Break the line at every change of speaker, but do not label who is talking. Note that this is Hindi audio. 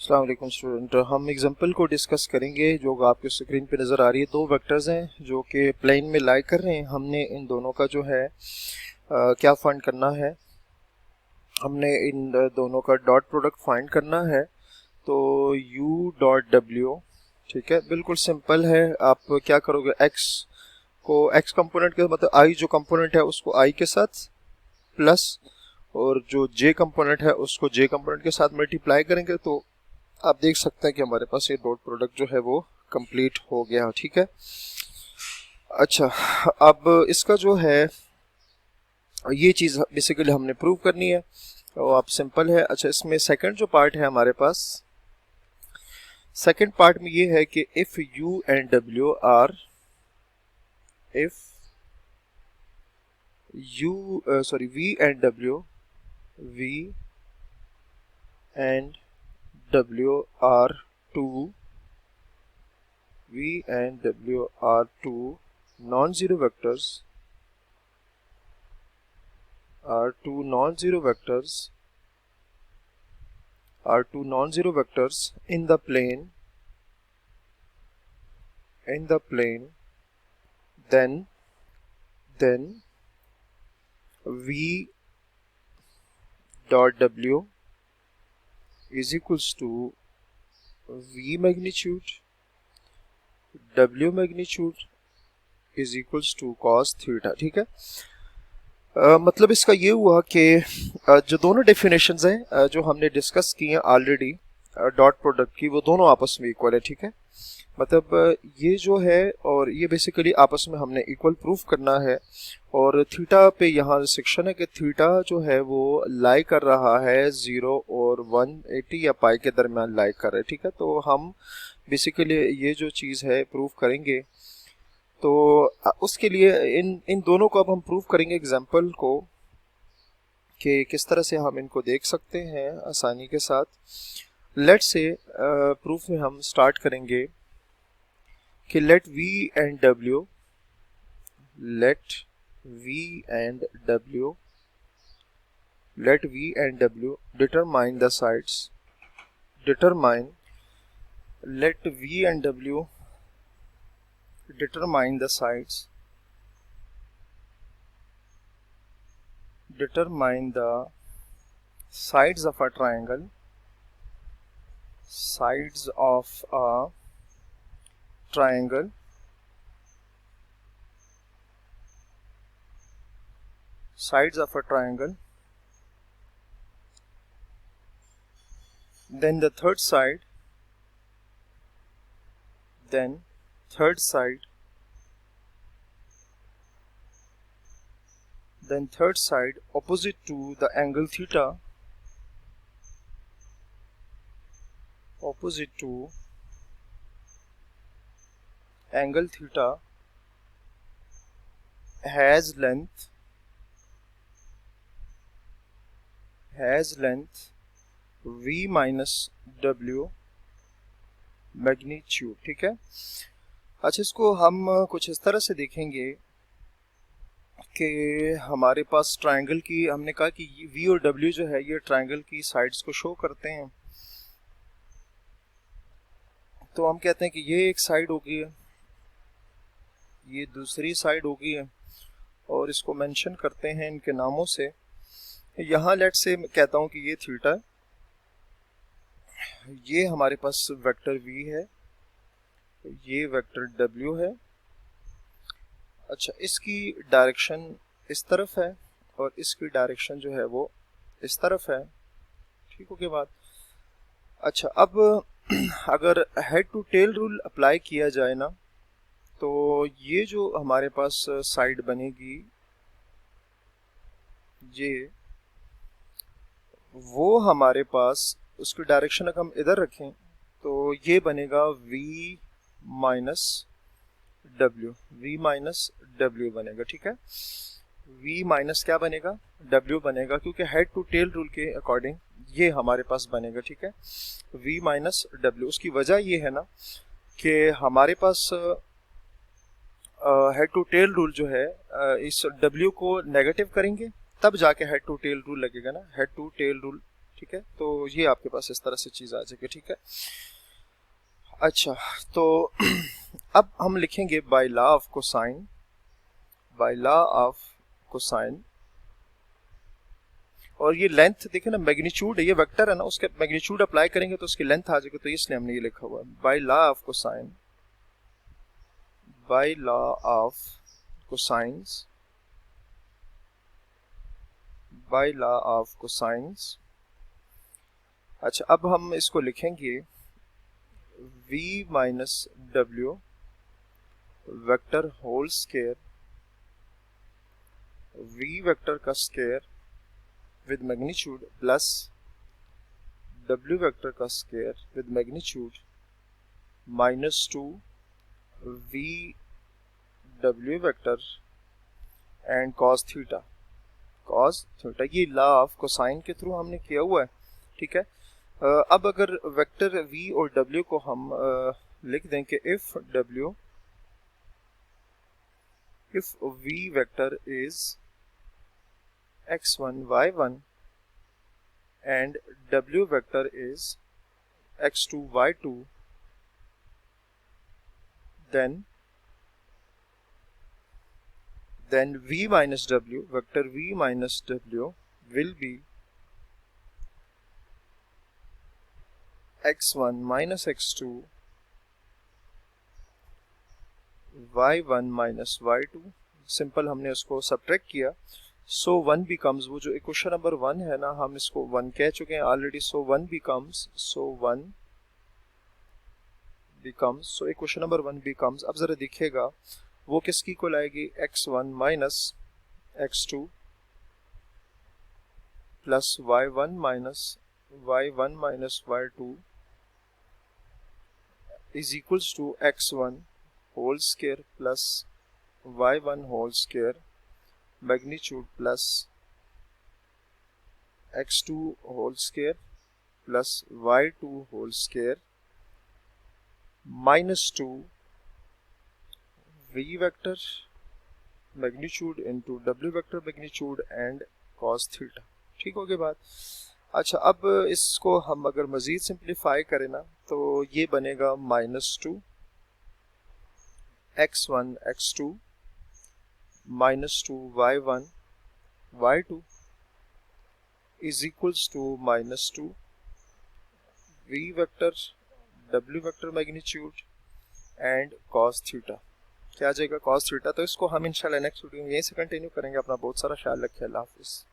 अस्सलाम वालेकुम स्टूडेंट। हम एग्जांपल को डिस्कस करेंगे जो आपके स्क्रीन पे नज़र आ रही है। दो वेक्टर्स हैं जो कि प्लेन में लाई कर रहे हैं। हमने इन दोनों का जो है क्या फाइंड करना है, हमने इन दोनों का डॉट प्रोडक्ट फाइंड करना है। तो u डॉट डब्ल्यू, ठीक है, बिल्कुल सिंपल है। आप क्या करोगे, x को x कंपोनेंट के मतलब i जो कंपोनेंट है उसको i के साथ प्लस, और जो j कंपोनेंट है उसको j कंपोनेंट के साथ मल्टीप्लाई करेंगे तो आप देख सकते हैं कि हमारे पास ये डॉट प्रोडक्ट जो है वो कंप्लीट हो गया। ठीक है। अच्छा, अब इसका जो है ये चीज़ बेसिकली हमने प्रूव करनी है और आप सिंपल है। अच्छा, इसमें सेकंड जो पार्ट है हमारे पास, सेकंड पार्ट में ये है कि if u and w are, if v and w are two, v and w are two non-zero vectors, in the plane, then v dot w is equals to v magnitude, w magnitude is equals to cos theta. ठीक है। मतलब इसका ये हुआ कि जो दोनों डेफिनेशंस हैं जो हमने डिस्कस की हैं ऑलरेडी डॉट प्रोडक्ट की, वो दोनों आपस में इक्वल है। ठीक है। मतलब ये जो है और ये बेसिकली आपस में हमने इक्वल प्रूफ करना है। और थीटा पे यहाँ रिस्ट्रिक्शन है कि थीटा जो है वो लाई कर रहा है 0 और 180 या पाई के दरमियान लाई कर रहा है। ठीक है। तो हम बेसिकली ये जो चीज़ है प्रूफ करेंगे। तो उसके लिए इन दोनों को अब हम प्रूव करेंगे एग्जाम्पल को, कि किस तरह से हम इनको देख सकते हैं आसानी के साथ। लेट्स से प्रूफ में हम स्टार्ट करेंगे कि let v and w determine the sides, determine the sides, determine the sides of a triangle, sides of a triangle, sides of a triangle, then the third side, opposite to the angle theta, opposite to angle theta, has length v minus w magnitude. ठीक है। अच्छा, इसको हम कुछ इस तरह से देखेंगे कि हमारे पास ट्रायंगल की, हमने कहा कि v और w जो है ये ट्रायंगल की साइड्स को शो करते हैं। तो हम कहते हैं कि ये एक साइड होगी है, ये दूसरी साइड होगी है, और इसको मेंशन करते हैं इनके नामों से। यहाँ लेट से मैं कहता हूँ कि ये थीटा है, ये हमारे पास वेक्टर v है, ये वेक्टर w है। अच्छा, इसकी डायरेक्शन इस तरफ है और इसकी डायरेक्शन जो है वो इस तरफ है। ठीक हो गई बात। अच्छा, अब अगर head to tail rule apply किया जाए ना, तो ये जो हमारे पास साइड बनेगी, ये वो हमारे पास उसकी डायरेक्शन अगर हम इधर रखें तो ये बनेगा v माइनस w बनेगा। ठीक है। v माइनस क्या बनेगा, w बनेगा, क्योंकि हेड टू टेल रूल के अकॉर्डिंग ये हमारे पास बनेगा। ठीक है। v माइनस w, उसकी वजह ये है ना कि हमारे पास हेड टू टेल रूल जो है इस w को नेगेटिव करेंगे तब जाके हेड टू टेल रूल लगेगा ना, हेड टू टेल रूल। ठीक है, तो ये आपके पास इस तरह से चीज़ आ जाएगी, ठीक है। अच्छा, तो अब हम लिखेंगे bye law of cosine, by law of cosine, और ये लेंथ देखे ना, मैग्नीट्यूड है, ये वेक्टर है ना, उसके मैग्नीट्यूड अप्लाई करेंगे तो उसकी लेंथ आ जाएगी, तो इसलिए हमने ये लिखा हुआ है by law of cosine, by law of cosines, by law of cosines. अच्छा, अब हम इसको लिखेंगे v minus W vector whole square, v vector का square with magnitude plus w vector का square with magnitude minus 2 v w vector and cos theta, cos theta. ये लॉ ऑफ कोसाइन के थ्रू हमने किया हुआ है, ठीक है। अब अगर वेक्टर v और w को हम लिख दें कि if v vector is x1 y1 and w vector is x2 y2, then v minus w, vector v minus w will be x1 minus x2 y1 minus y2। Simple हमने उसको सब्ट्रैक्ट किया, सो 1 बिकम्स, वो जो इक्वेशन नंबर 1 है ना, हम इसको 1 कह चुके हैं already, so 1 becomes, so equation number 1 becomes, अब जरा देखिएगा वो किसकी इक्वल आएगी, x1 minus x2 plus y1 minus y2 is equals to x1 whole square plus y1 whole square magnitude plus x2 whole square plus y2 whole square minus 2 v vector magnitude into w vector magnitude and cos theta. ठीक हो गई बात। अच्छा, अब इसको हम अगर मजीद सिंप्लीफाई करें ना, तो ये बनेगा minus 2 x1 x2 minus 2 y1 y2 is equals to minus 2 v vector w vector magnitude and cos theta. क्या आ जाएगा, cos थीटा। तो इसको हम इंशाल्लाह नेक्स्ट वीडियो में यहीं से कंटिन्यू करेंगे। अपना बहुत सारा ख्याल रखिए। अल्लाह हाफिज़।